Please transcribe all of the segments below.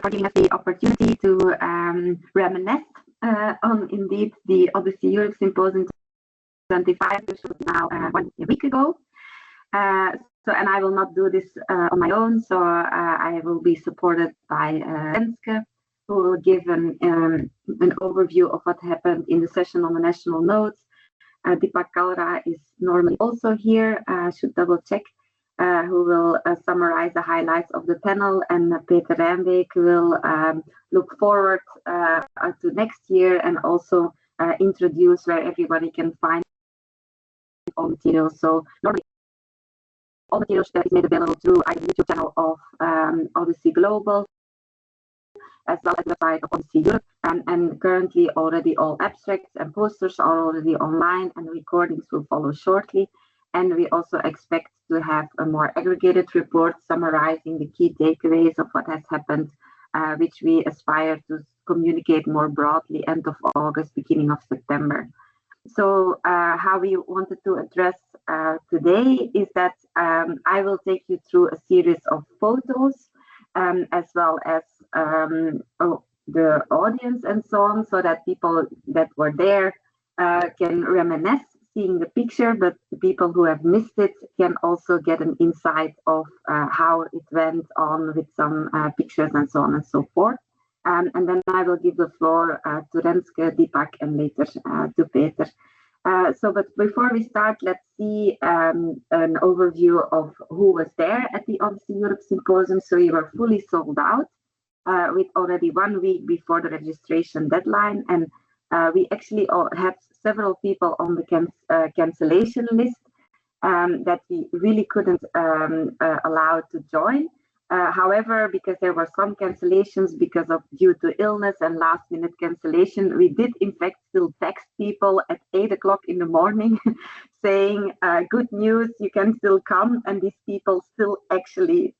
for giving us the opportunity to reminisce on indeed the OHDSI Europe Symposium 25, which was now 1 week ago. And I will not do this on my own, so I will be supported by Renske, who will give an overview of what happened in the session on the national notes. Dipak Kalra is normally also here, should double check, who will summarize the highlights of the panel, and Peter Rijnbeek will look forward to next year and also introduce where everybody can find all materials. So normally all materials that is made available through either the YouTube channel of OHDSI Global, as well as the website of OHDSI Europe, and currently already all abstracts and posters are already online, and recordings will follow shortly. And we also expect to have a more aggregated report summarizing the key takeaways of what has happened, which we aspire to communicate more broadly end of August, beginning of September. So how we wanted to address today is that I will take you through a series of photos, as well as the audience and so on, so that people that were there can reminisce seeing the picture, but the people who have missed it can also get an insight of how it went on with some pictures and so on and so forth. And then I will give the floor to Renske, Dipak, and later to Peter. But before we start, let's see an overview of who was there at the OHDSI Europe Symposium. So we were fully sold out with already 1 week before the registration deadline, and we actually had several people on the cancellation list that we really couldn't allow to join. However, because there were some cancellations due to illness and last-minute cancellation, we did in fact still text people at 8 o'clock in the morning saying, good news, you can still come. And these people still actually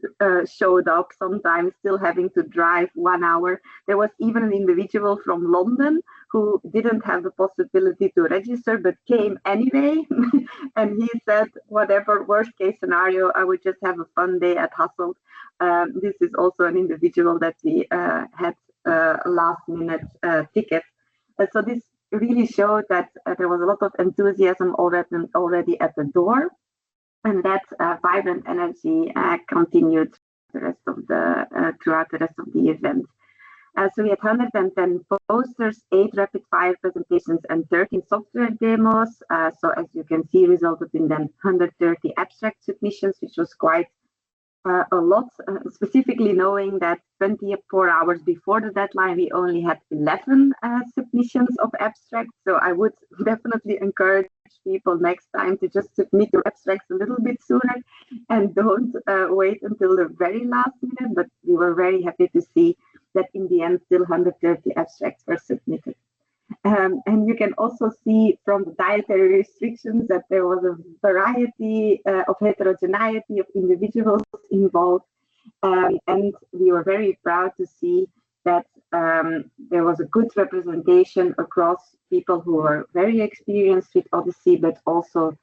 showed up, sometimes still having to drive 1 hour. There was even an individual from London who didn't have the possibility to register, but came anyway. And he said, whatever worst case scenario, I would just have a fun day at Hasselt. This is also an individual that we had a last minute ticket. So this really showed that there was a lot of enthusiasm already at the door, and that vibrant energy continued the rest of throughout the rest of the event. So we had 110 posters, 8 rapid fire presentations, and 13 software demos. So as you can see, resulted in then 130 abstract submissions, which was quite a lot, specifically knowing that 24 hours before the deadline, we only had 11 submissions of abstracts. So I would definitely encourage people next time to just submit your abstracts a little bit sooner and don't wait until the very last minute. But we were very happy to see that in the end, still 130 abstracts were submitted. And you can also see from the dietary restrictions that there was a variety of heterogeneity of individuals involved. And we were very proud to see that there was a good representation across people who were very experienced with OHDSI, but also,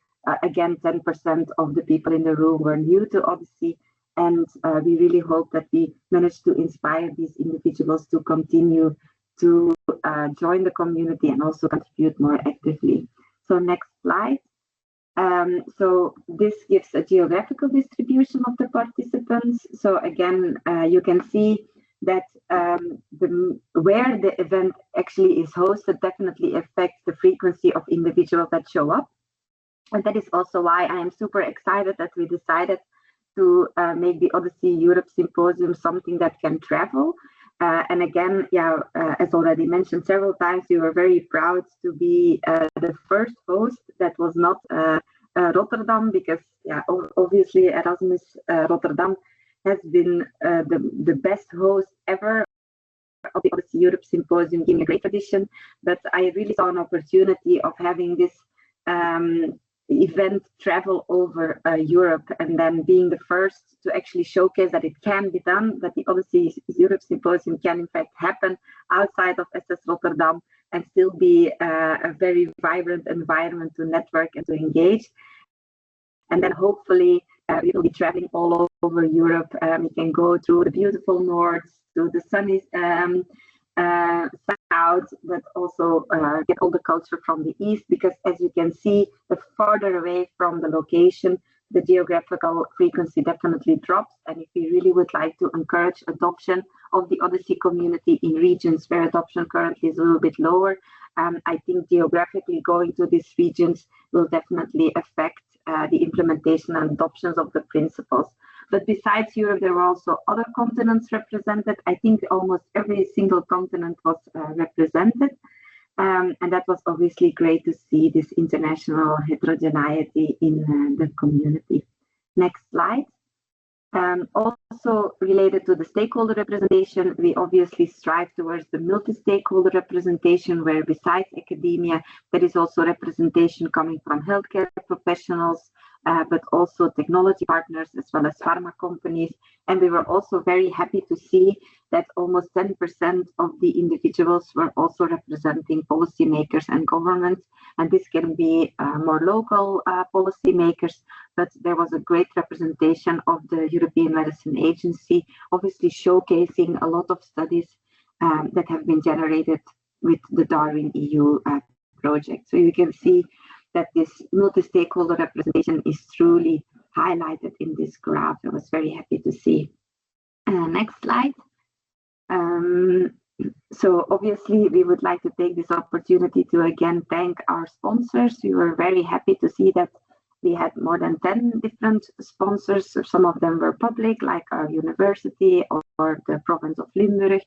again, 10% of the people in the room were new to OHDSI. And we really hope that we managed to inspire these individuals to continue to join the community and also contribute more actively. So next slide. So this gives a geographical distribution of the participants. So again, you can see that where the event actually is hosted definitely affects the frequency of individuals that show up. And that is also why I am super excited that we decided to make the OHDSI Europe Symposium something that can travel. And again, as already mentioned several times, we were very proud to be the first host that was not Rotterdam, because obviously Erasmus Rotterdam has been the best host ever of the OHDSI Europe Symposium, giving a great tradition. But I really saw an opportunity of having this event travel over Europe, and then being the first to actually showcase that it can be done, that the OHDSI Europe Symposium can in fact happen outside of SS Rotterdam and still be a very vibrant environment to network and to engage. And then hopefully we will be traveling all over Europe. We can go through the beautiful north, to the sunny south, but also get all the culture from the east, because as you can see, the farther away from the location, the geographical frequency definitely drops. And if we really would like to encourage adoption of the Odyssey community in regions where adoption currently is a little bit lower, I think geographically going to these regions will definitely affect the implementation and adoptions of the principles. But besides Europe, there were also other continents represented. I think almost every single continent was represented. And that was obviously great to see this international heterogeneity in the community. Next slide. Also related to the stakeholder representation, we obviously strive towards the multi-stakeholder representation, where besides academia, there is also representation coming from healthcare professionals, but also technology partners as well as pharma companies. And we were also very happy to see that almost 10% of the individuals were also representing policymakers and governments. And this can be more local policymakers, but there was a great representation of the European Medicine Agency, obviously showcasing a lot of studies that have been generated with the Darwin EU project. So you can see that this multi-stakeholder representation is truly highlighted in this graph. I was very happy to see. Next slide. So obviously we would like to take this opportunity to again thank our sponsors. We were very happy to see that we had more than 10 different sponsors. Some of them were public, like our university or the province of Limburg.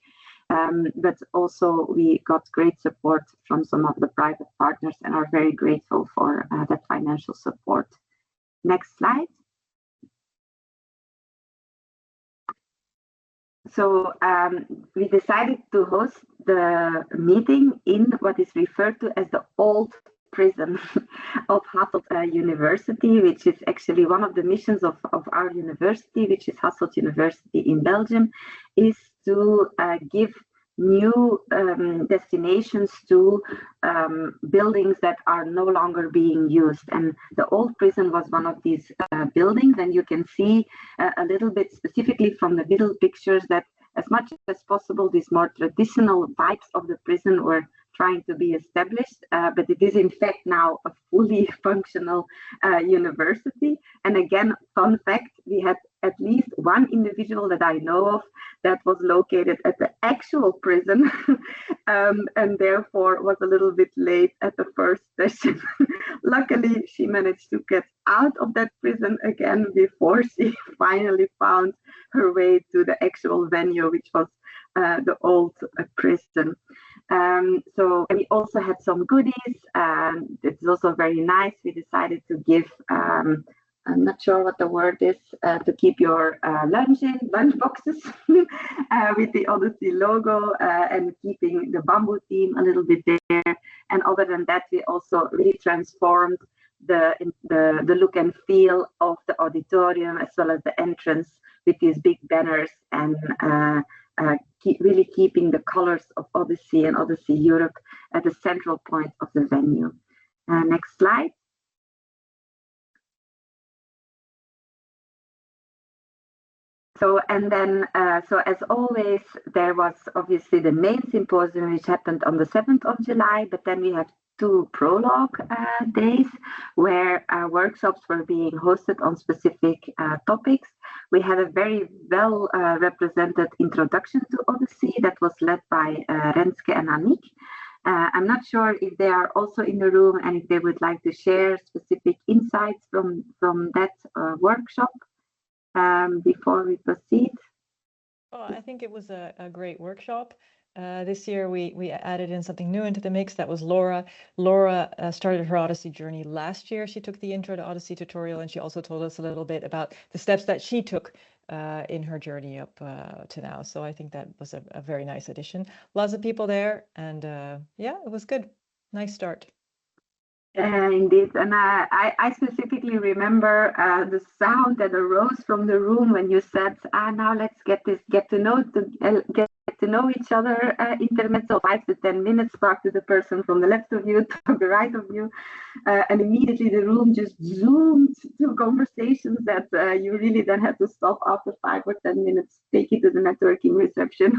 But also we got great support from some of the private partners and are very grateful for that financial support. Next slide. So we decided to host the meeting in what is referred to as the old prison of Hasselt University, which is actually one of the missions of our university, which is Hasselt University in Belgium, is to give new destinations to buildings that are no longer being used. And the old prison was one of these buildings, and you can see a little bit specifically from the middle pictures that as much as possible these more traditional types of the prison were trying to be established, but it is in fact now a fully functional university. And again, fun fact, we had at least one individual that I know of that was located at the actual prison and therefore was a little bit late at the first session. Luckily, she managed to get out of that prison again before she finally found her way to the actual venue, which was the old prison. So we also had some goodies. It's also very nice. We decided to give, I'm not sure what the word is, to keep your lunch boxes with the Odyssey logo and keeping the bamboo theme a little bit there. And other than that, we also really transformed the look and feel of the auditorium as well as the entrance with these big banners and really keeping the colors of Odyssey and Odyssey Europe at the central point of the venue. Next slide. So, and then, so as always, there was obviously the main symposium, which happened on the 7th of July, but then we had two prologue days where workshops were being hosted on specific topics. We had a very well represented introduction to Odyssey that was led by Renske and Annick. I'm not sure if they are also in the room and if they would like to share specific insights from that workshop before we proceed. Oh, I think it was a great workshop. This year we added in something new into the mix. That was Laura. Laura started her Odyssey journey last year. She took the Intro to Odyssey tutorial, and she also told us a little bit about the steps that she took in her journey up to now. So I think that was a very nice addition. Lots of people there, and yeah, it was good. Nice start. Indeed, and I specifically remember the sound that arose from the room when you said, "Now let's get to get to know each other intermezzo, 5 to 10 minutes, talk to the person from the left of you, to the right of you, and immediately the room just zoomed to conversations that you really then had to stop after 5 or 10 minutes, take it to the networking reception,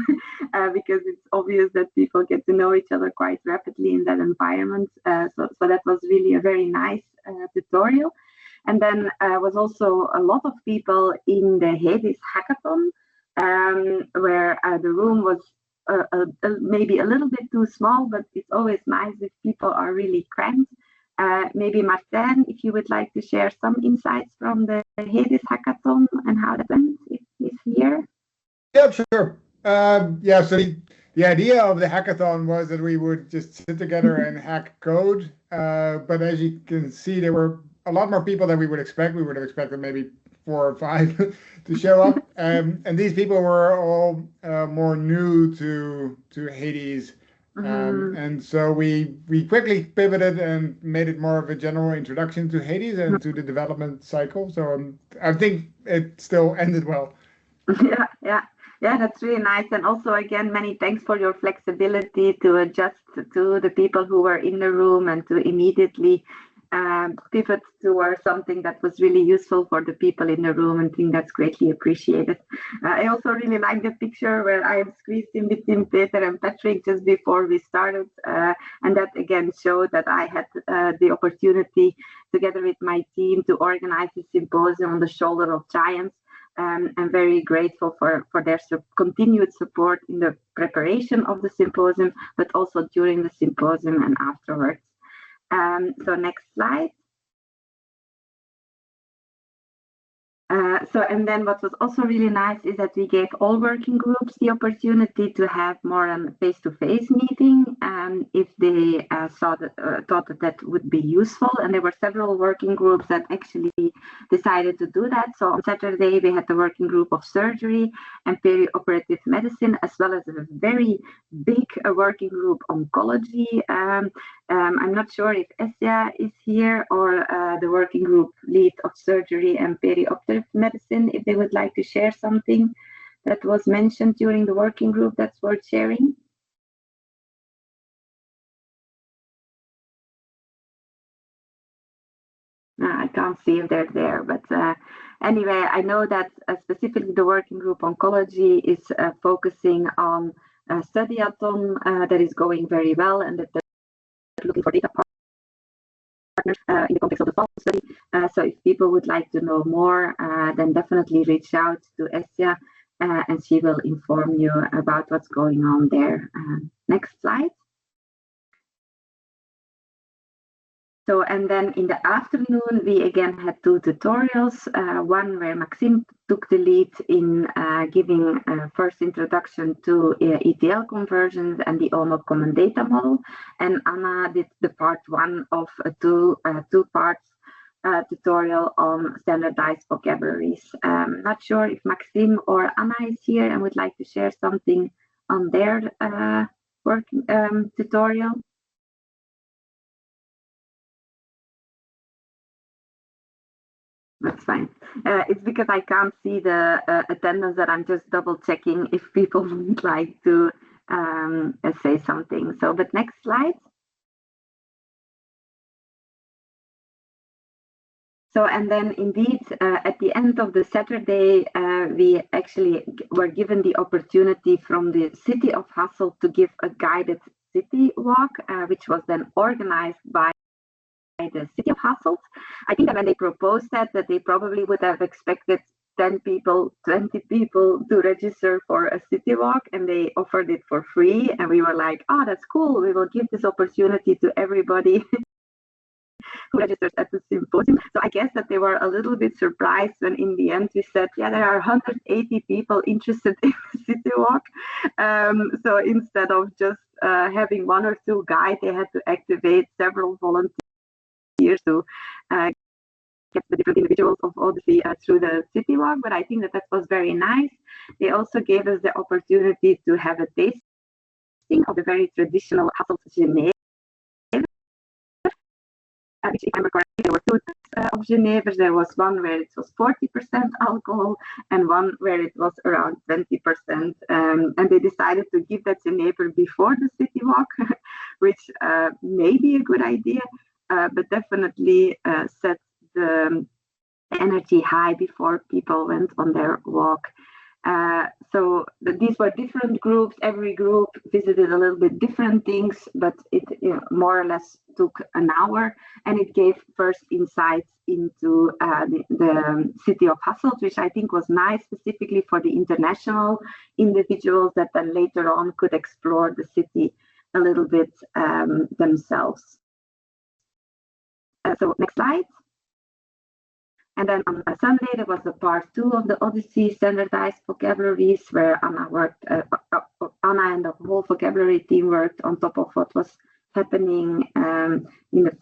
because it's obvious that people get to know each other quite rapidly in that environment. So that was really a very nice tutorial. And then was also a lot of people in the HEDIS hackathon, where the room was maybe a little bit too small, but it's always nice if people are really cramped. Maybe Martijn, if you would like to share some insights from the HEDIS hackathon and how that went, if he's here. Yeah, sure. Yeah, so the idea of the hackathon was that we would just sit together and hack code. But as you can see, there were a lot more people than we would expect. We would have expected maybe 4 or 5 to show up. And these people were all more new to HEDIS. And so we quickly pivoted and made it more of a general introduction to HEDIS and to the development cycle. So I think it still ended well. Yeah, that's really nice. And also, again, many thanks for your flexibility to adjust to the people who were in the room and to immediately pivot towards something that was really useful for the people in the room, and I think that's greatly appreciated. I also really like the picture where I am squeezed in between Peter and Patrick just before we started, and that again showed that I had the opportunity together with my team to organize the symposium on the shoulder of giants. I'm very grateful for their continued support in the preparation of the symposium, but also during the symposium and afterwards. So next slide. And then what was also really nice is that we gave all working groups the opportunity to have more a face-to-face meeting if they thought that would be useful. And there were several working groups that actually decided to do that. So on Saturday, we had the working group of surgery and perioperative medicine, as well as a very big working group oncology. I'm not sure if Essia is here or the working group lead of surgery and perioperative medicine, if they would like to share something that was mentioned during the working group that's worth sharing. I can't see if they're there, but anyway, I know that specifically the working group oncology is focusing on a study-athon that is going very well, and that they're looking for data partners in the context of the FALCON study. So if people would like to know more, then definitely reach out to Essia, and she will inform you about what's going on there. Next slide. So, and then in the afternoon, we again had 2 tutorials, one where Maxime took the lead in giving first introduction to ETL conversions and the OMOP common data model, and Anna did the part 1 of a two parts tutorial on standardized vocabularies. Not sure if Maxime or Anna is here and would like to share something on their tutorial. That's fine. It's because I can't see the attendance that I'm just double checking if people would like to say something. So, but next slide. So, and then indeed, at the end of the Saturday, we actually were given the opportunity from the city of Hasselt to give a guided city walk, which was then organized by the city of Hasselt. I think that when they proposed that they probably would have expected 10 people, 20 people to register for a city walk, and they offered it for free. And we were like, oh, that's cool. We will give this opportunity to everybody who registers at the symposium. So I guess that they were a little bit surprised when in the end we said, yeah, there are 180 people interested in the city walk. So instead of just having 1 or 2 guides, they had to activate several volunteers to get the different individuals of OHDSI through the city walk. But I think that was very nice. They also gave us the opportunity to have a tasting of the very traditional Hasselt Genève, which, if I'm correct, there were two types of Genevers. There was one where it was 40% alcohol and one where it was around 20%. And they decided to give that Genever before the city walk, which may be a good idea, but definitely set the energy high before people went on their walk. So these were different groups. Every group visited a little bit different things, but it more or less took an hour, and it gave first insights into the city of Hasselt, which I think was nice, specifically for the international individuals that then later on could explore the city a little bit themselves. So next slide. And then on a Sunday, there was a part 2 of the OHDSI standardized vocabularies, where Anna worked, Anna and the whole vocabulary team worked on top of what was happening in the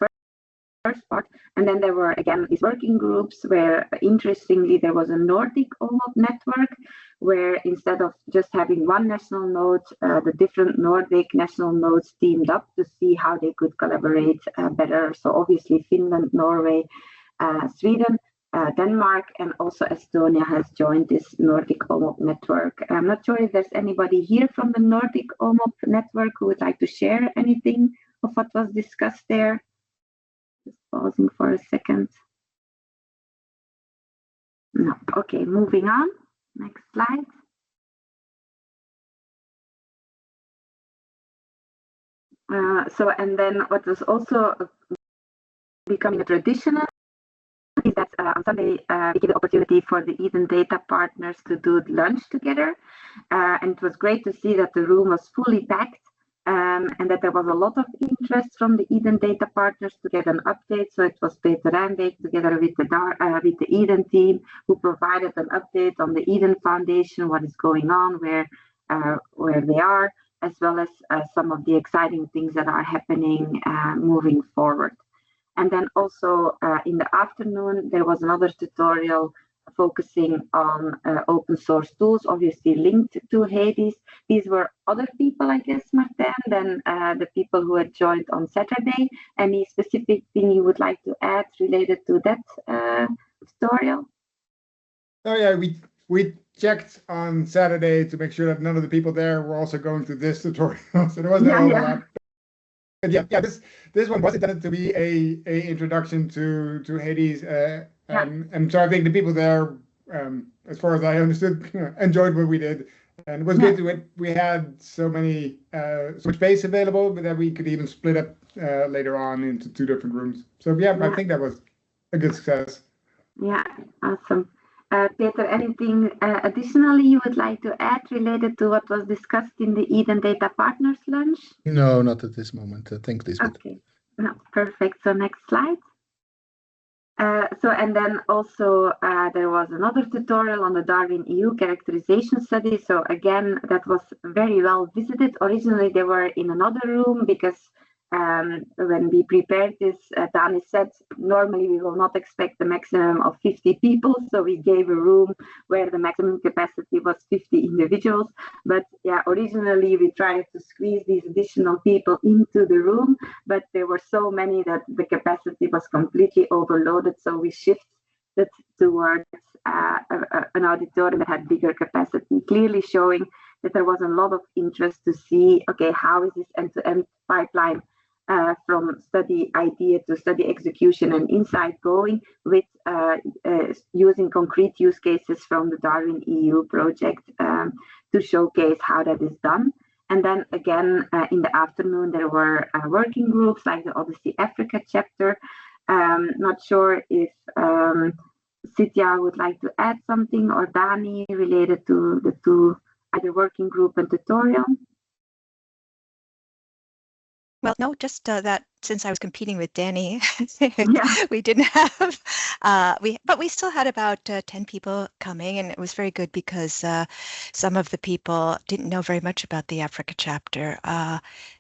first part. And then there were, again, these working groups where, interestingly, there was a Nordic OMOP network, where instead of just having one national node, the different Nordic national nodes teamed up to see how they could collaborate better. So obviously Finland, Norway, Sweden, Denmark, and also Estonia has joined this Nordic OMOP network. I'm not sure if there's anybody here from the Nordic OMOP network who would like to share anything of what was discussed there. Just pausing for a second. No. Okay, moving on. Next slide. So, and then what was also becoming a tradition is that on Sunday we gave the opportunity for the Eden data partners to do lunch together, and it was great to see that the room was fully packed, and that there was a lot of interest from the Eden data partners to get an update. So it was Peter Rijnbeek together with the Eden team who provided an update on the Eden Foundation, what is going on, where they are, as well as some of the exciting things that are happening moving forward. And then also in the afternoon, there was another tutorial focusing on open source tools, obviously linked to Hades. These were other people, I guess, Martin, than the people who had joined on Saturday. Any specific thing you would like to add related to that tutorial? Oh yeah, we checked on Saturday to make sure that none of the people there were also going through this tutorial, so there wasn't overlap. But yeah, this one was intended to be a introduction to Hades, and so I think the people there, as far as I understood, enjoyed what we did, and it was good to we had so much space available, but that we could even split up later on into 2 different rooms. So yeah, I think that was a good success. Yeah, awesome. Peter, anything additionally you would like to add related to what was discussed in the Eden Data Partners lunch? No, not at this moment. Thanks, Liesbet. Okay, no, perfect. So next slide. And then also there was another tutorial on the Darwin EU characterization study. So again, that was very well visited. Originally, they were in another room because when we prepared this, Dani said, normally we will not expect the maximum of 50 people. So we gave a room where the maximum capacity was 50 individuals. But yeah, originally we tried to squeeze these additional people into the room, but there were so many that the capacity was completely overloaded. So we shifted towards an auditorium that had bigger capacity, clearly showing that there was a lot of interest to see, okay, how is this end-to-end pipeline from study idea to study execution and insight going, with using concrete use cases from the Darwin EU project to showcase how that is done. And then again, in the afternoon, there were working groups like the OHDSI Africa chapter. Not sure if Sitya would like to add something, or Dani, related to the 2, either working group and tutorial. Well, no, just that since I was competing with Dani, we didn't have, but we still had about 10 people coming, and it was very good because some of the people didn't know very much about the Africa chapter.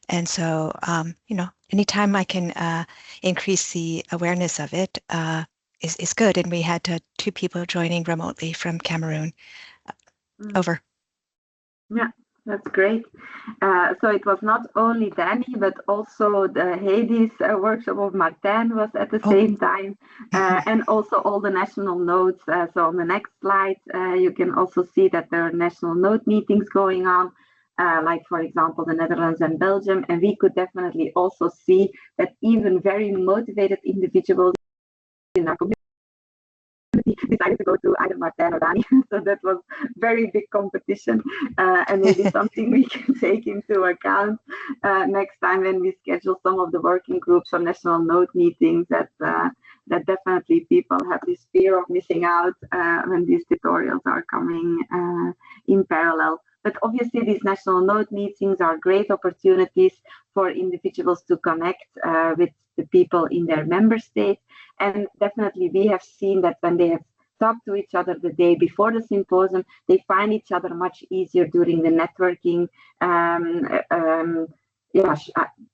And so, anytime I can increase the awareness of it is good. And we had 2 people joining remotely from Cameroon. Over. Yeah, that's great. So it was not only Danny, but also the Hades workshop of Martin was at the same time, and also all the national nodes. So on the next slide, you can also see that there are national node meetings going on, like for example, the Netherlands and Belgium. And we could definitely also see that even very motivated individuals in our community decided to go to either Martin or Dani. So that was very big competition, and maybe something we can take into account next time when we schedule some of the working groups or national node meetings, that definitely people have this fear of missing out when these tutorials are coming in parallel. But obviously these national node meetings are great opportunities for individuals to connect with the people in their member state. And definitely we have seen that when they have talked to each other the day before the symposium, they find each other much easier during the networking,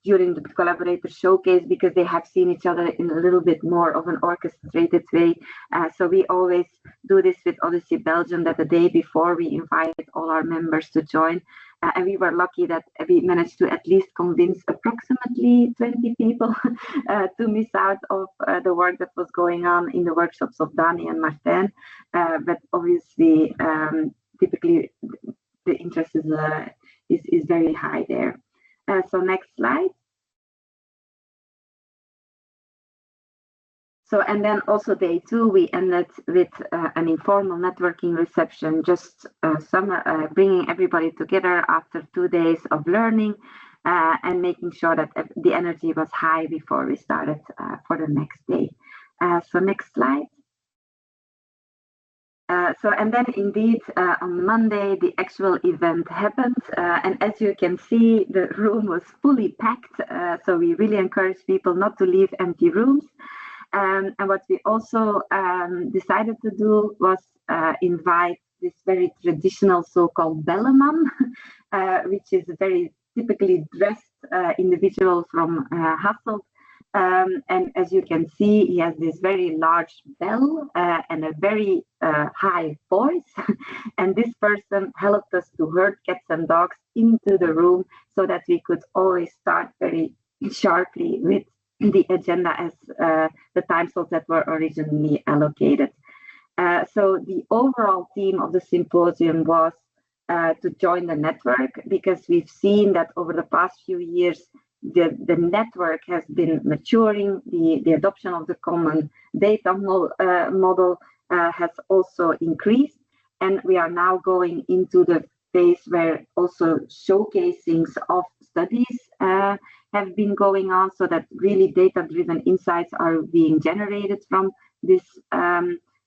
during the collaborator showcase, because they have seen each other in a little bit more of an orchestrated way. So we always do this with OHDSI Belgium, that the day before we invite all our members to join. And we were lucky that we managed to at least convince approximately 20 people to miss out of the work that was going on in the workshops of Dani and Martin. But obviously, typically the interest is very high there. So next slide. So, and then also day 2, we ended with an informal networking reception, just bringing everybody together after 2 days of learning and making sure that the energy was high before we started for the next day. So next slide. And then indeed on Monday the actual event happened, and as you can see, the room was fully packed. So we really encourage people not to leave empty rooms. And what we also decided to do was invite this very traditional so-called belleman, which is a very typically dressed individual from Hasselt. And as you can see, he has this very large bell and a very high voice. And this person helped us to herd cats and dogs into the room so that we could always start very sharply with the agenda as the time slots that were originally allocated. So the overall theme of the symposium was to join the network, because we've seen that over the past few years, the network has been maturing. The adoption of the common data model has also increased. And we are now going into the phase where also showcasings of studies have been going on, so that really data-driven insights are being generated from this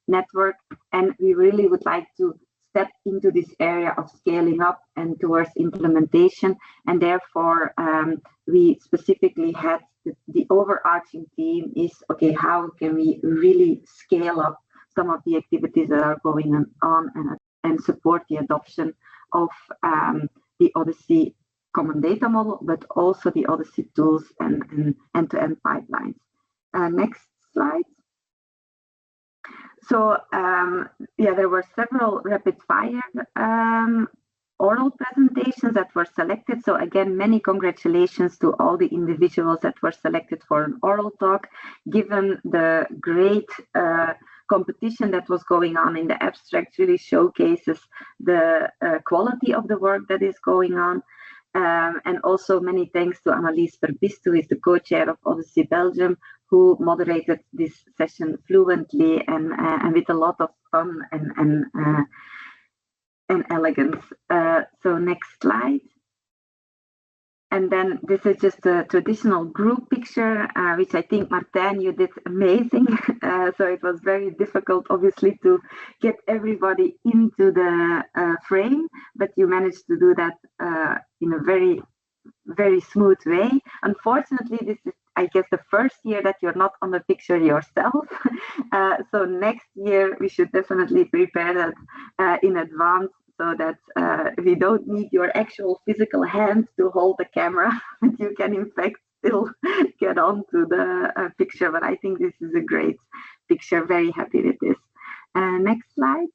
network. And we really would like to step into this area of scaling up and towards implementation. And therefore, we specifically had the overarching theme is, okay, how can we really scale up some of the activities that are going on and support the adoption of the OHDSI common data model, but also the OHDSI tools and end-to-end pipelines. Next slide. So there were several rapid fire oral presentations that were selected. So again, many congratulations to all the individuals that were selected for an oral talk, given the great competition that was going on in the abstract. Really showcases the quality of the work that is going on. And also many thanks to Liesbet Peeters, who is the co-chair of OHDSI Belgium, who moderated this session fluently and with a lot of fun and elegance. So next slide. And then this is just a traditional group picture, which I think, Martin, you did amazing. So it was very difficult, obviously, to get everybody into the frame, but you managed to do that in a very, very smooth way. Unfortunately, this is, I guess, the first year that you're not on the picture yourself. So next year, we should definitely prepare that in advance, so that we don't need your actual physical hand to hold the camera, but you can in fact still get onto the picture. But I think this is a great picture, very happy with this. Next slide.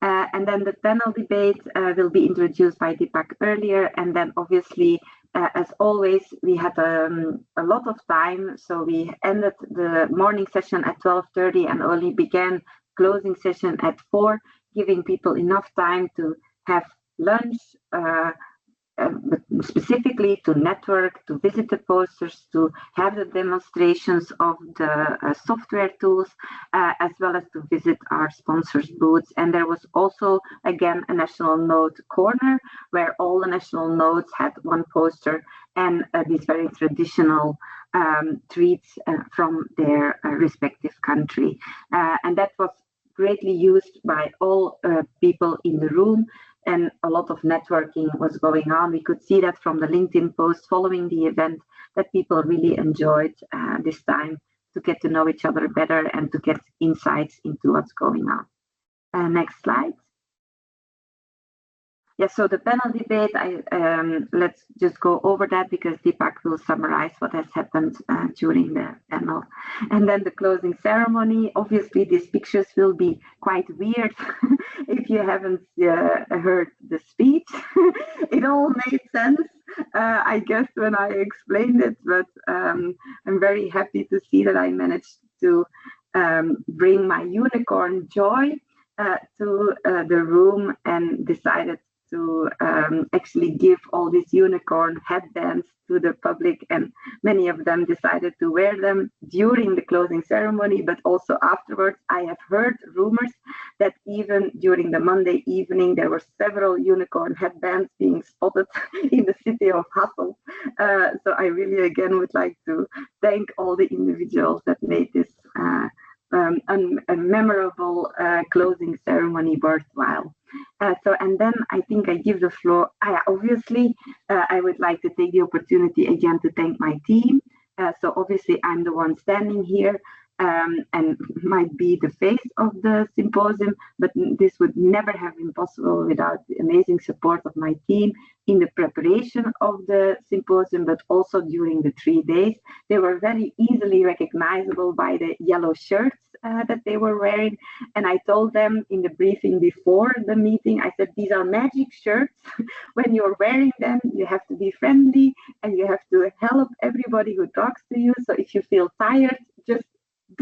And then the panel debate will be introduced by Dipak earlier. And then obviously, as always, we had a lot of time. So we ended the morning session at 12:30 and only began closing session at 4, giving people enough time to have lunch, specifically to network, to visit the posters, to have the demonstrations of the software tools, as well as to visit our sponsors' booths. And there was also, again, a National Node corner where all the national nodes had one poster and these very traditional treats from their respective country. And that was greatly used by all people in the room. And a lot of networking was going on. We could see that from the LinkedIn post following the event, that people really enjoyed this time to get to know each other better and to get insights into what's going on. Next slide. Yeah, so the panel debate, let's just go over that because Dipak will summarize what has happened during the panel. And then the closing ceremony, obviously these pictures will be quite weird if you haven't heard the speech. It all made sense, I guess, when I explained it, but I'm very happy to see that I managed to bring my unicorn joy to the room and decided to actually give all these unicorn headbands to the public, and many of them decided to wear them during the closing ceremony, but also afterwards. I have heard rumors that even during the Monday evening there were several unicorn headbands being spotted in the city of Hasselt. So I really again would like to thank all the individuals that made this a memorable closing ceremony worthwhile. And then I think I give the floor. Obviously, I would like to take the opportunity again to thank my team. So obviously, I'm the one standing here and might be the face of the symposium, but this would never have been possible without the amazing support of my team in the preparation of the symposium, but also during the 3 days. They were very easily recognizable by the yellow shirts that they were wearing. And I told them in the briefing before the meeting, I said, these are magic shirts. When you're wearing them, you have to be friendly and you have to help everybody who talks to you. So if you feel tired, just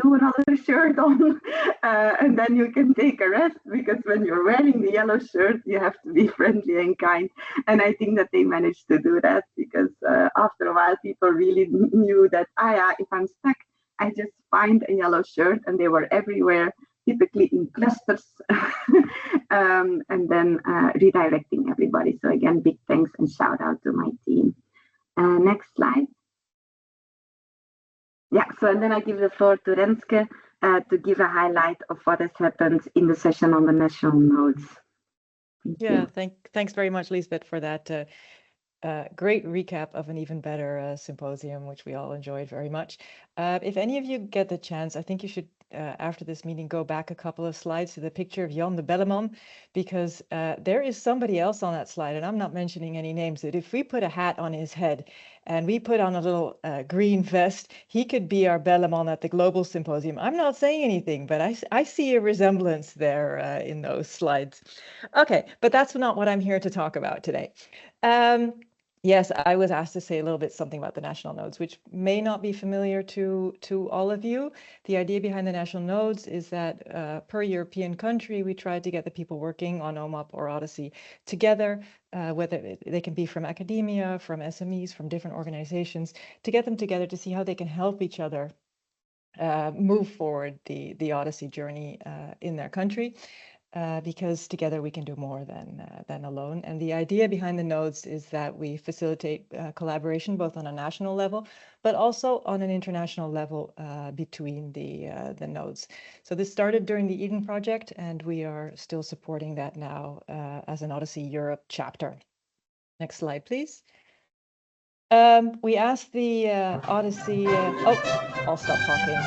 do another shirt on and then you can take a rest, because when you're wearing the yellow shirt, you have to be friendly and kind. And I think that they managed to do that, because after a while, people really knew that, if I'm stuck, I just find a yellow shirt, and they were everywhere, typically in clusters, and then redirecting everybody. So again, big thanks and shout out to my team. Next slide. Yeah, so and then I give the floor to Renske to give a highlight of what has happened in the session on the national nodes. Thanks very much, Liesbet, for that great recap of an even better symposium, which we all enjoyed very much. If any of you get the chance, I think you should, after this meeting, go back a couple of slides to the picture of Jan de Belleman, because there is somebody else on that slide, and I'm not mentioning any names, that if we put a hat on his head and we put on a little green vest, he could be our Belleman at the Global Symposium. I'm not saying anything, but I see a resemblance there in those slides. Okay, but that's not what I'm here to talk about today. Yes, I was asked to say a little bit something about the national nodes, which may not be familiar to all of you. The idea behind the national nodes is that per European country, we try to get the people working on OMOP or OHDSI together, whether they can be from academia, from SMEs, from different organizations, to get them together to see how they can help each other move forward the OHDSI journey in their country. Because together we can do more than alone. And the idea behind the nodes is that we facilitate collaboration both on a national level, but also on an international level between the nodes. So this started during the Eden project, and we are still supporting that now as an OHDSI Europe chapter. Next slide, please. We asked the OHDSI, I'll stop talking.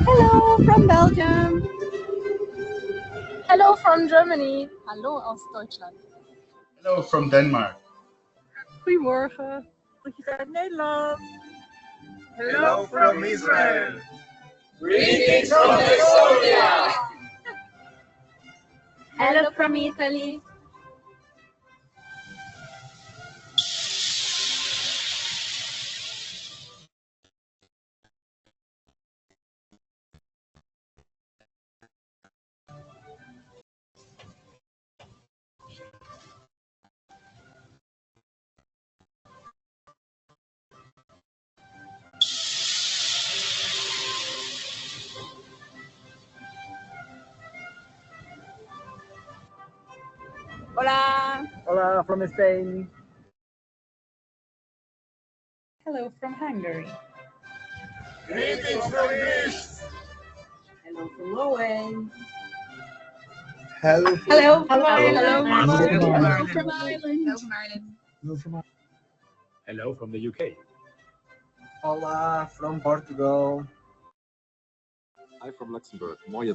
Hello from Belgium. Hello from Germany. Hallo aus Deutschland. Hello from Denmark. Goedemorgen. Groetjes uit Nederland. Hello from Israel. Greetings from Estonia. Hello from Italy. Hola. Hola from Spain. Hello from Hungary. Greetings from Greece. Hello from Norway. Hello. Hello. Hello from Ireland. Hello from the UK. Hola from Portugal. Hi from Luxembourg. Mooi.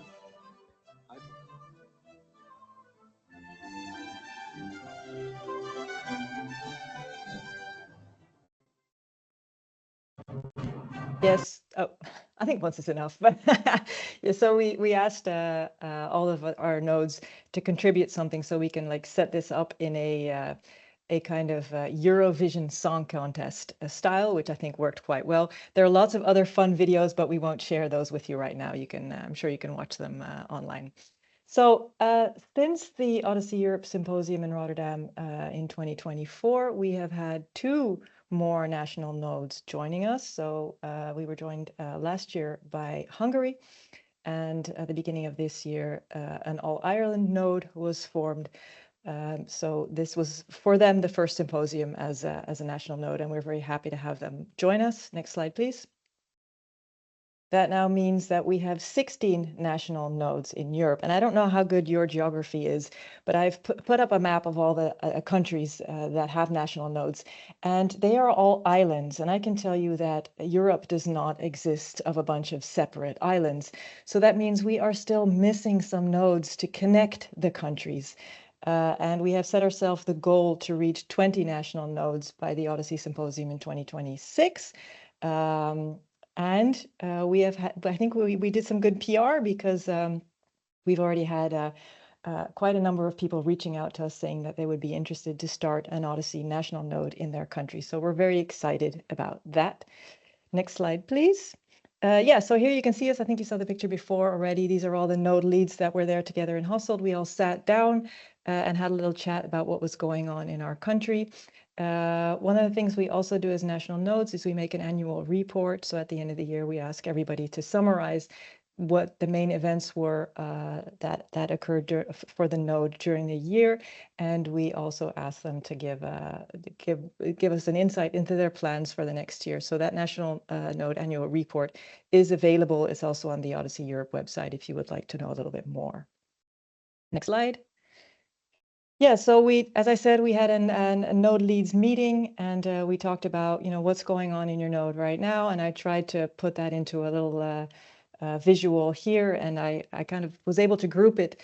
Yes. Oh, I think once is enough. But yeah, so we asked all of our nodes to contribute something so we can like set this up in a kind of Eurovision Song Contest style, which I think worked quite well. There are lots of other fun videos, but we won't share those with you right now. You can, I'm sure you can watch them online. So since the OHDSI Europe Symposium in Rotterdam in 2024, we have had 2 more national nodes joining us. So we were joined last year by Hungary, and at the beginning of this year, an All-Ireland node was formed. So this was for them the first symposium as a national node, and we're very happy to have them join us. Next slide, please. That now means that we have 16 national nodes in Europe. And I don't know how good your geography is, but I've put up a map of all the countries that have national nodes, and they are all islands. And I can tell you that Europe does not exist of a bunch of separate islands. So that means we are still missing some nodes to connect the countries. And we have set ourselves the goal to reach 20 national nodes by the OHDSI Symposium in 2026. And we have had, I think we did some good PR because we've already had quite a number of people reaching out to us saying that they would be interested to start an OHDSI national node in their country. So we're very excited about that. Next slide, please. Yeah, so here you can see us. I think you saw the picture before already. These are all the node leads that were there together in Hasselt. We all sat down and had a little chat about what was going on in our country. One of the things we also do as national nodes is we make an annual report. So at the end of the year, we ask everybody to summarize what the main events were that occurred for the node during the year, and we also ask them to give us an insight into their plans for the next year. So that national node annual report is available. It's also on the OHDSI Europe website if you would like to know a little bit more. Next slide. Yeah, so as I said, we had a node leads meeting, and we talked about what's going on in your node right now, and I tried to put that into a little visual here, and I kind of was able to group it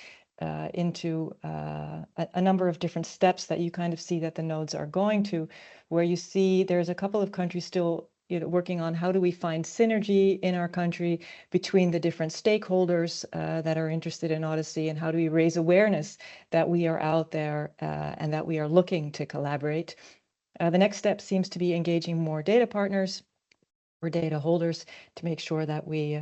into a number of different steps that you kind of see that the nodes are going to, where you see there's a couple of countries still working on how do we find synergy in our country between the different stakeholders that are interested in OHDSI, and how do we raise awareness that we are out there and that we are looking to collaborate. The next step seems to be engaging more data partners or data holders to make sure that we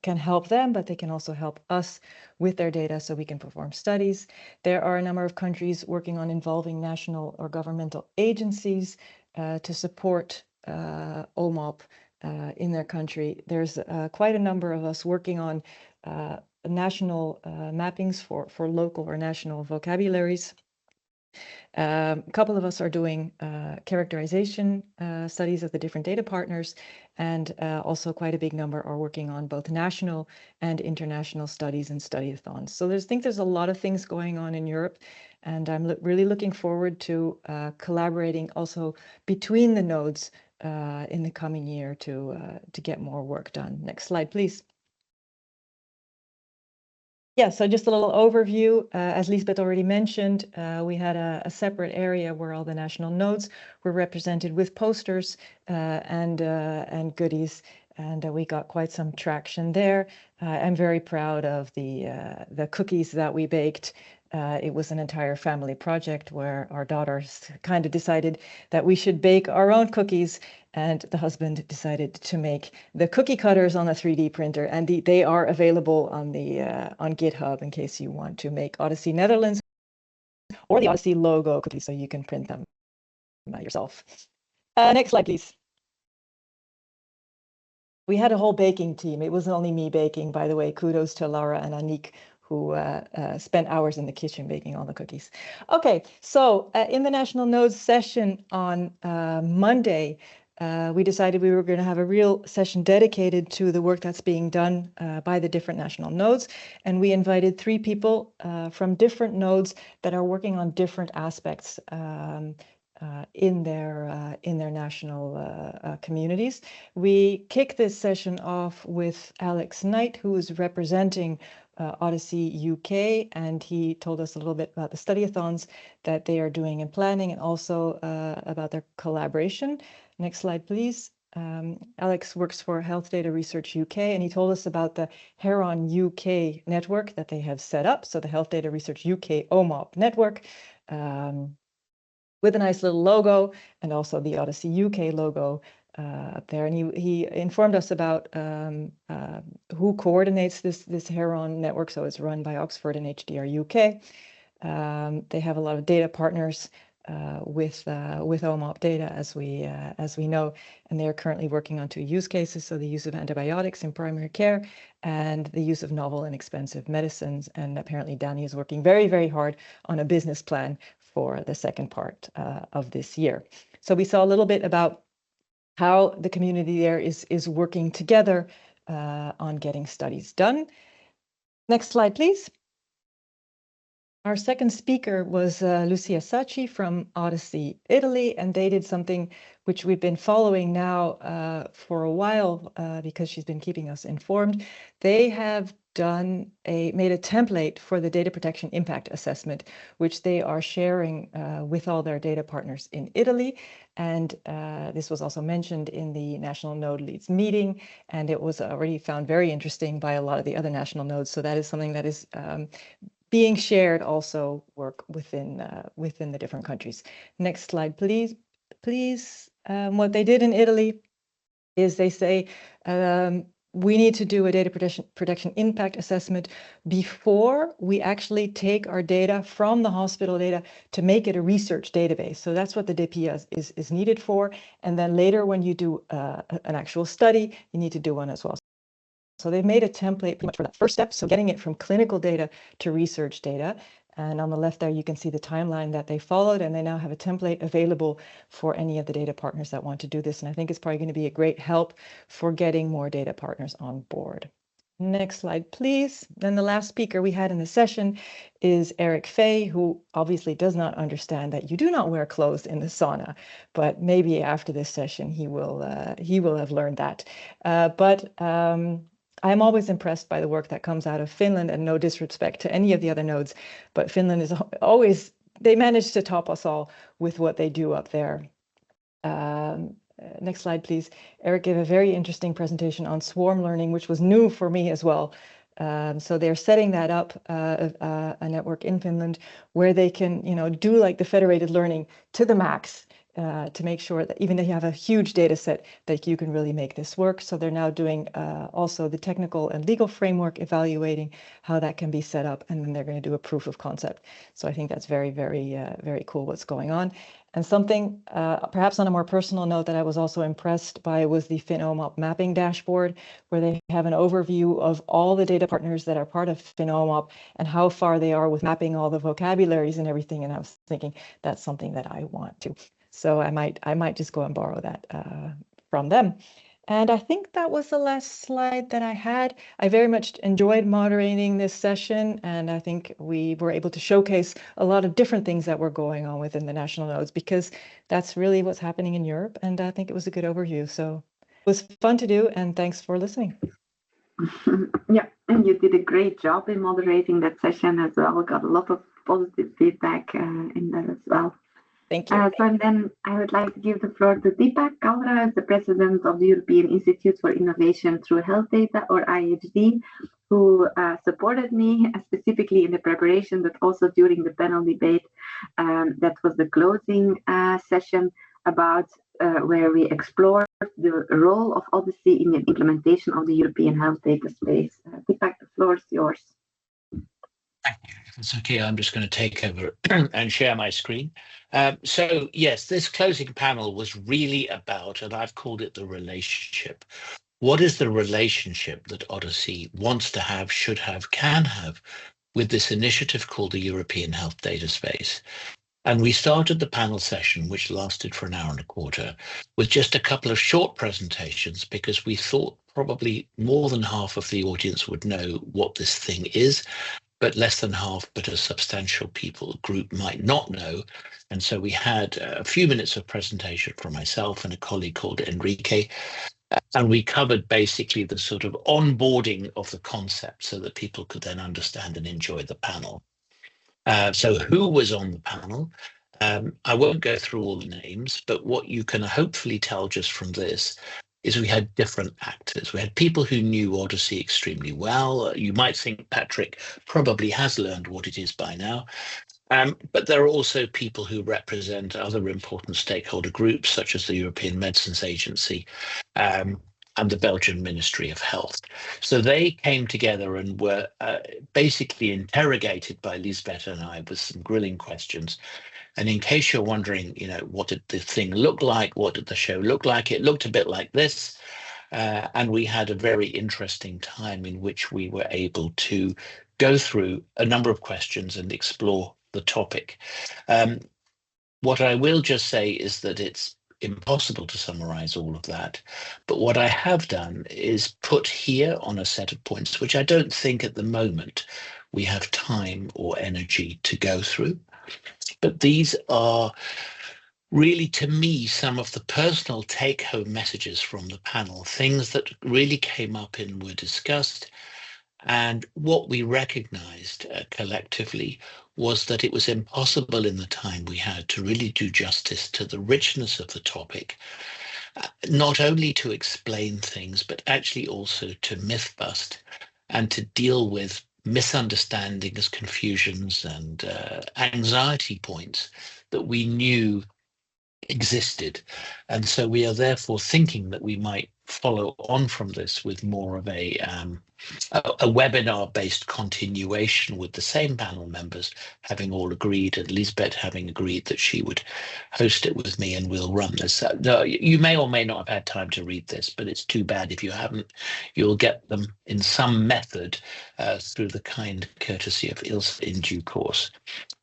can help them, but they can also help us with their data so we can perform studies. There are a number of countries working on involving national or governmental agencies to support OMOP in their country. There's quite a number of us working on national mappings for local or national vocabularies. A couple of us are doing characterization studies of the different data partners, and also quite a big number are working on both national and international studies and study-a-thons. So I think there's a lot of things going on in Europe, and I'm really looking forward to collaborating also between the nodes in the coming year to get more work done. Next slide, please. Yeah, so just a little overview. As Liesbet already mentioned, we had a separate area where all the national nodes were represented with posters and goodies, and we got quite some traction there. I'm very proud of the cookies that we baked. It was an entire family project where our daughters kind of decided that we should bake our own cookies, and the husband decided to make the cookie cutters on a 3D printer, and they are available on on GitHub in case you want to make OHDSI Netherlands or the OHDSI logo cookies, so you can print them yourself. Next slide, please. We had a whole baking team. It wasn't only me baking, by the way. Kudos to Laura and Aniek, who spent hours in the kitchen baking all the cookies. Okay, so in the National Nodes session on Monday, we decided we were going to have a real session dedicated to the work that's being done by the different national nodes. And we invited 3 people from different nodes that are working on different aspects in their national communities. We kicked this session off with Alex Knight, who is representing OHDSI UK, and he told us a little bit about the study-a-thons that they are doing and planning, and also about their collaboration. Next slide, please. Alex works for Health Data Research UK, and he told us about the Heron UK network that they have set up. So the Health Data Research UK OMOP network, with a nice little logo, and also the OHDSI UK logo up there. And he informed us about who coordinates this Heron network. So it's run by Oxford and HDR UK. They have a lot of data partners with OMOP data, as we know, and they are currently working on 2 use cases. So the use of antibiotics in primary care and the use of novel and expensive medicines. And apparently Danny is working very, very hard on a business plan for the second part of this year. So we saw a little bit about how the community there is working together on getting studies done. Next slide, please. Our second speaker was Lucia Sacchi from OHDSI Italy, and they did something which we've been following now for a while because she's been keeping us informed. They have made a template for the data protection impact assessment, which they are sharing with all their data partners in Italy. And this was also mentioned in the National Node Leads meeting, and it was already found very interesting by a lot of the other national nodes. So that is something that is being shared, also work within the different countries. Next slide, please. What they did in Italy is they say we need to do a data protection impact assessment before we actually take our data from the hospital data to make it a research database. So that's what the DPIA is needed for. And then later, when you do an actual study, you need to do one as well. So they've made a template pretty much for that first step, so getting it from clinical data to research data. And on the left there, you can see the timeline that they followed, and they now have a template available for any of the data partners that want to do this. And I think it's probably going to be a great help for getting more data partners on board. Next slide, please. Then the last speaker we had in the session is Eric Fay, who obviously does not understand that you do not wear clothes in the sauna, but maybe after this session he will have learned that. I'm always impressed by the work that comes out of Finland, and no disrespect to any of the other nodes, but Finland is always, they manage to top us all with what they do up there. Next slide, please. Eric gave a very interesting presentation on swarm learning, which was new for me as well. So they're setting that up, a network in Finland where they can, do like the federated learning to the max. To make sure that even if you have a huge data set, that you can really make this work. So they're now doing also the technical and legal framework, evaluating how that can be set up, and then they're going to do a proof of concept. So I think that's very, very, very cool what's going on. And something perhaps on a more personal note that I was also impressed by was the FinOMOP mapping dashboard, where they have an overview of all the data partners that are part of FinOMOP and how far they are with mapping all the vocabularies and everything. And I was thinking that's something that I want to. So I might just go and borrow that from them. And I think that was the last slide that I had. I very much enjoyed moderating this session, and I think we were able to showcase a lot of different things that were going on within the national nodes, because that's really what's happening in Europe, and I think it was a good overview. So it was fun to do, and thanks for listening. Yeah, you did a great job in moderating that session as well. We got a lot of positive feedback in that as well. Thank you. So and then I would like to give the floor to Dipak. Kalra is the president of the European Institute for Innovation Through Health Data, or IHD, who supported me specifically in the preparation, but also during the panel debate. That was the closing session about where we explored the role of OHDSI in the implementation of the European health data space. Dipak, the floor is yours. Thank you. If it's okay, I'm just going to take over and share my screen. So yes, this closing panel was really about, and I've called it the relationship. What is the relationship that OHDSI wants to have, should have, can have with this initiative called the European Health Data Space? And we started the panel session, which lasted for an hour and a quarter, with just a couple of short presentations, because we thought probably more than half of the audience would know what this thing is, but less than half, but a substantial people group might not know. And so we had a few minutes of presentation from myself and a colleague called Rijnbeek, and we covered basically the sort of onboarding of the concept so that people could then understand and enjoy the panel. So who was on the panel? I won't go through all the names, but what you can hopefully tell just from this is we had different actors. We had people who knew OHDSI extremely well. You might think Patrick probably has learned what it is by now. But there are also people who represent other important stakeholder groups, such as the European Medicines Agency and the Belgian Ministry of Health. So they came together and were basically interrogated by Liesbet and I with some grilling questions. And in case you're wondering, you know, what did the thing look like? What did the show look like? It looked a bit like this. And we had a very interesting time in which we were able to go through a number of questions and explore the topic. What I will just say is that it's impossible to summarize all of that. But what I have done is put here on a set of points, which I don't think at the moment we have time or energy to go through. But these are really, to me, some of the personal take-home messages from the panel, things that really came up and were discussed. And what we recognized collectively was that it was impossible in the time we had to really do justice to the richness of the topic, not only to explain things, but actually also to myth bust and to deal with misunderstandings, confusions, and anxiety points that we knew existed. And so we are therefore thinking that we might follow on from this with more of a webinar-based continuation with the same panel members having all agreed, and Liesbet having agreed that she would host it with me and we'll run this. You may or may not have had time to read this, but it's too bad if you haven't. You'll get them in some method through the kind courtesy of Ilse in due course.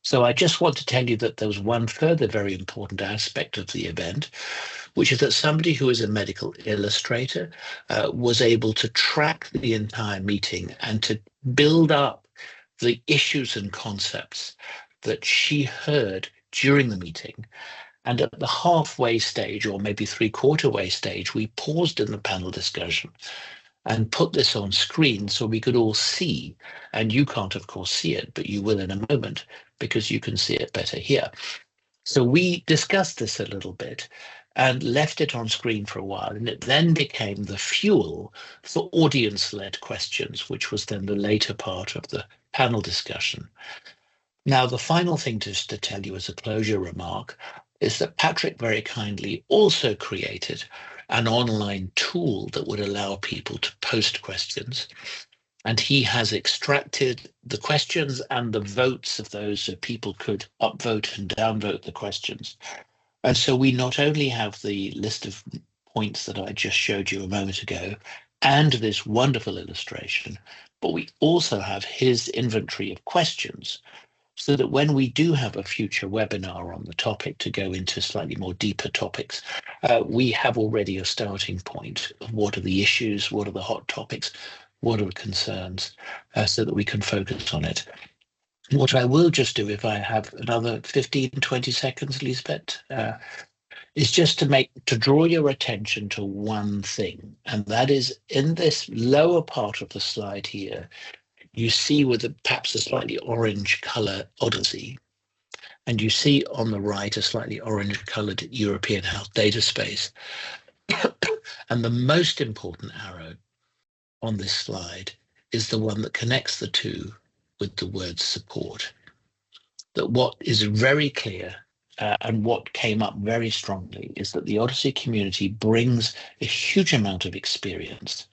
So I just want to tell you that there was one further very important aspect of the event, which is that somebody who is a medical illustrator was able to track the entire meeting and to build up the issues and concepts that she heard during the meeting. And at the halfway stage, or maybe three-quarter way stage, we paused in the panel discussion and put this on screen so we could all see. And you can't, of course, see it, but you will in a moment because you can see it better here. So we discussed this a little bit and left it on screen for a while. And it then became the fuel for audience-led questions, which was then the later part of the panel discussion. Now, the final thing just to tell you as a closure remark is that Patrick very kindly also created an online tool that would allow people to post questions. And he has extracted the questions and the votes of those so people could upvote and downvote the questions. And so we not only have the list of points that I just showed you a moment ago and this wonderful illustration, but we also have his inventory of questions so that when we do have a future webinar on the topic to go into slightly more deeper topics, we have already a starting point of what are the issues, what are the hot topics, what are the concerns, so that we can focus on it. What I will just do, if I have another 15, 20 seconds, Liesbet, is just to draw your attention to one thing, and that is in this lower part of the slide here, you see with perhaps a slightly orange color OHDSI, and you see on the right a slightly orange colored European Health Data Space. And the most important arrow on this slide is the one that connects the two with the word support. That what is very clear and what came up very strongly is that the OHDSI community brings a huge amount of experience.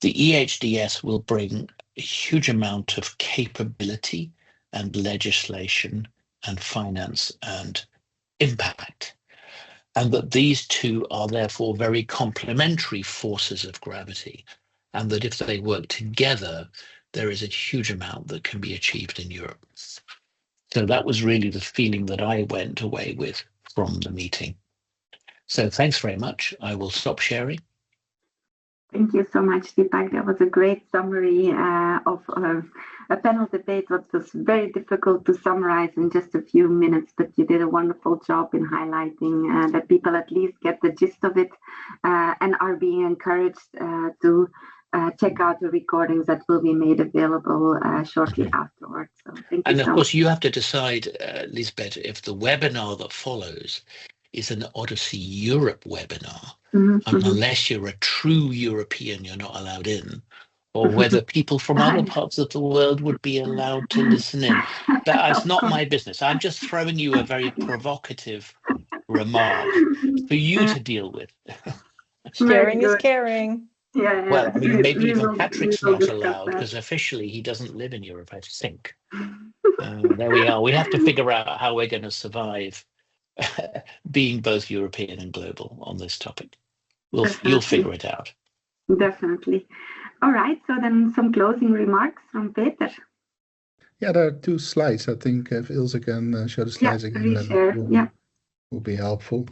The EHDS will bring a huge amount of capability and legislation and finance and impact. And that these two are therefore very complementary forces of gravity. And that if they work together, there is a huge amount that can be achieved in Europe. So that was really the feeling that I went away with from the meeting. So thanks very much. I will stop sharing. Thank you so much, Dipak. That was a great summary of a panel debate, what was very difficult to summarize in just a few minutes, but you did a wonderful job in highlighting that people at least get the gist of it and are being encouraged to check out the recordings that will be made available shortly afterwards. So thank you. And of course, you have to decide, Liesbet, if the webinar that follows is an OHDSI Europe webinar, unless you're a true European, you're not allowed in, or whether people from other parts of the world would be allowed to listen in. That's not my business. I'm just throwing you a very provocative remark for you to deal with. Sharing is caring. Yeah, well, I mean, maybe even Patrick's not allowed because officially he doesn't live in Europe, I think. There we are. We have to figure out how we're going to survive being both European and global on this topic. You'll figure it out. Definitely. All right. So then some closing remarks from Peter. Yeah, there are 2 slides. I think if Ilse can show the slides again, then will be helpful.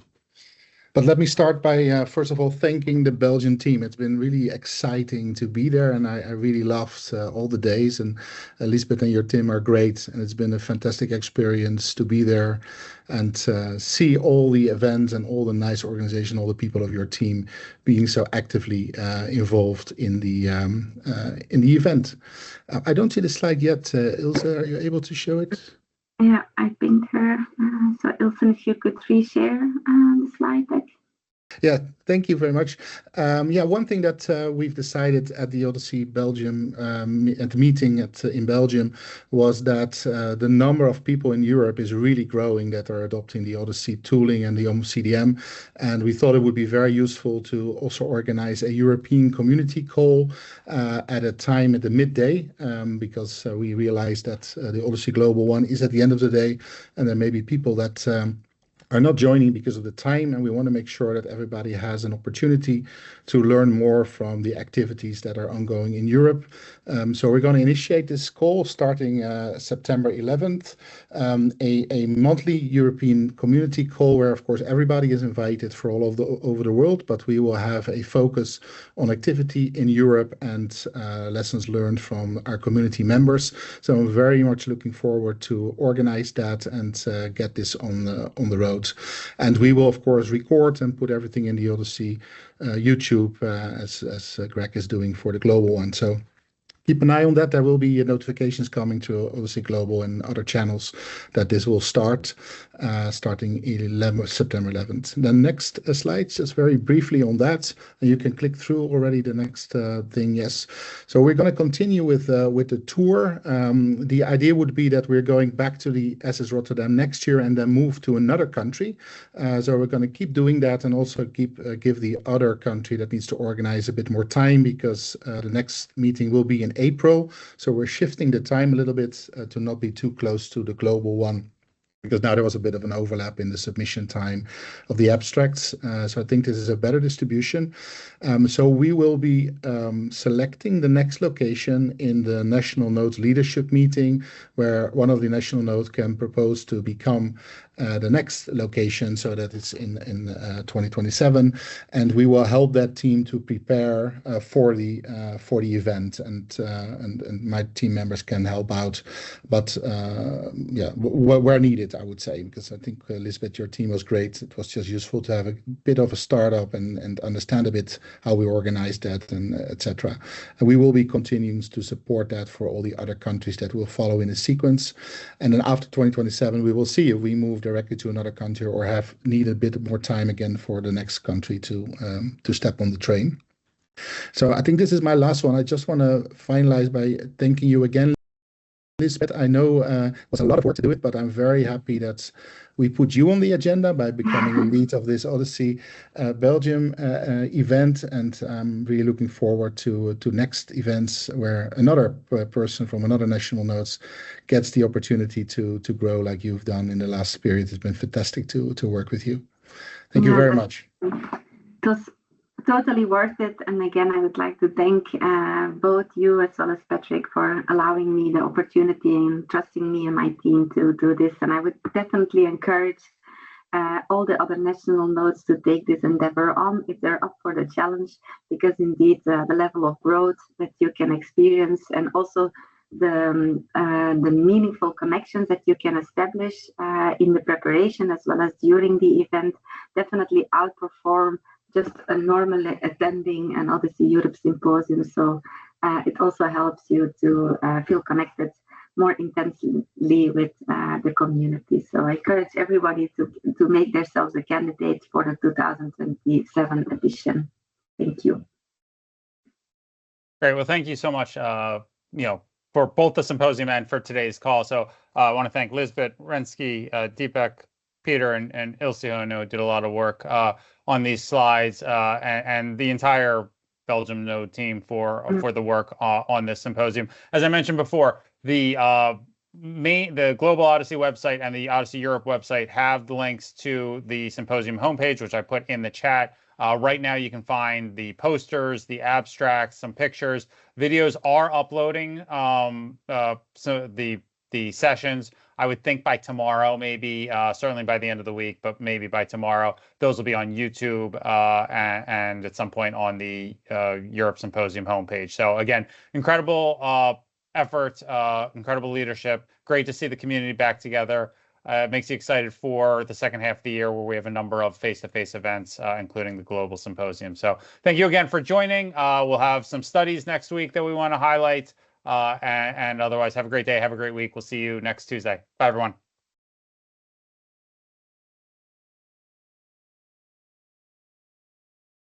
But let me start by, first of all, thanking the Belgian team. It's been really exciting to be there, and I really loved all the days. And Liesbet and your team are great, and it's been a fantastic experience to be there and see all the events and all the nice organization, all the people of your team being so actively involved in the event. I don't see the slide yet. Ilse, are you able to show it? Yeah, I pinned her. So Ilse, if you could reshare the slide deck. Yeah, thank you very much. One thing that we've decided at the OHDSI Belgium, at the meeting in Belgium, was that the number of people in Europe is really growing that are adopting the OHDSI tooling and the CDM. And we thought it would be very useful to also organize a European community call at a time at the midday, because we realized that the OHDSI Global one is at the end of the day, and there may be people that are not joining because of the time, and we want to make sure that everybody has an opportunity to learn more from the activities that are ongoing in Europe. So we're going to initiate this call starting September 11th, a monthly European community call where, of course, everybody is invited for all of over the world, but we will have a focus on activity in Europe and lessons learned from our community members. So I'm very much looking forward to organize that and get this on the road. And we will, of course, record and put everything in the OHDSI YouTube as Greg is doing for the global one. So keep an eye on that. There will be notifications coming to OHDSI Global and other channels that this will start starting September 11th. The next slide, just very briefly on that, and you can click through already the next thing. Yes. So we're going to continue with the tour. The idea would be that we're going back to the SS Rotterdam next year and then move to another country. So we're going to keep doing that and also give the other country that needs to organize a bit more time, because the next meeting will be in April. So we're shifting the time a little bit to not be too close to the global one, because now there was a bit of an overlap in the submission time of the abstracts. So I think this is a better distribution. So we will be selecting the next location in the National Nodes Leadership Meeting, where one of the National Nodes can propose to become the next location, so that it's in 2027, and we will help that team to prepare for the event, and my team members can help out, but yeah, where needed, I would say, because I think Liesbet, your team was great. It was just useful to have a bit of a startup and understand a bit how we organize that, and etc. And we will be continuing to support that for all the other countries that will follow in a sequence. And then after 2027, we will see if we move directly to another country or need a bit more time again for the next country to step on the train. So I think this is my last one. I just want to finalize by thanking you again, Liesbet. I know it was a lot of work to do it, but I'm very happy that we put you on the agenda by becoming the lead of this OHDSI Belgium event, and I'm really looking forward to next events where another person from another national nodes gets the opportunity to grow like you've done in the last period. It's been fantastic to work with you. Thank you very much. It was totally worth it. And again, I would like to thank both you as well as Patrick for allowing me the opportunity and trusting me and my team to do this. And I would definitely encourage all the other national nodes to take this endeavor on if they're up for the challenge, because indeed the level of growth that you can experience and also the meaningful connections that you can establish in the preparation as well as during the event definitely outperform just a normal attending an OHDSI Europe Symposium. So it also helps you to feel connected more intensely with the community. So I encourage everybody to make themselves a candidate for the 2027 edition. Thank you. Great. Well, thank you so much, for both the symposium and for today's call. So I want to thank Liesbet, Renske, Dipak, Peter, and Ilse, who I know did a lot of work on these slides, and the entire Belgium node team for the work on this symposium. As I mentioned before, the Global OHDSI website and the OHDSI Europe website have the links to the symposium homepage, which I put in the chat. Right now, you can find the posters, the abstracts, some pictures. Videos are uploading, so the sessions. I would think by tomorrow, maybe, certainly by the end of the week, but maybe by tomorrow, those will be on YouTube and at some point on the Europe Symposium homepage. So again, incredible effort, incredible leadership. Great to see the community back together. It makes you excited for the second half of the year where we have a number of face-to-face events, including the Global Symposium. So thank you again for joining. We'll have some studies next week that we want to highlight. And otherwise, have a great day. Have a great week. We'll see you next Tuesday. Bye, everyone.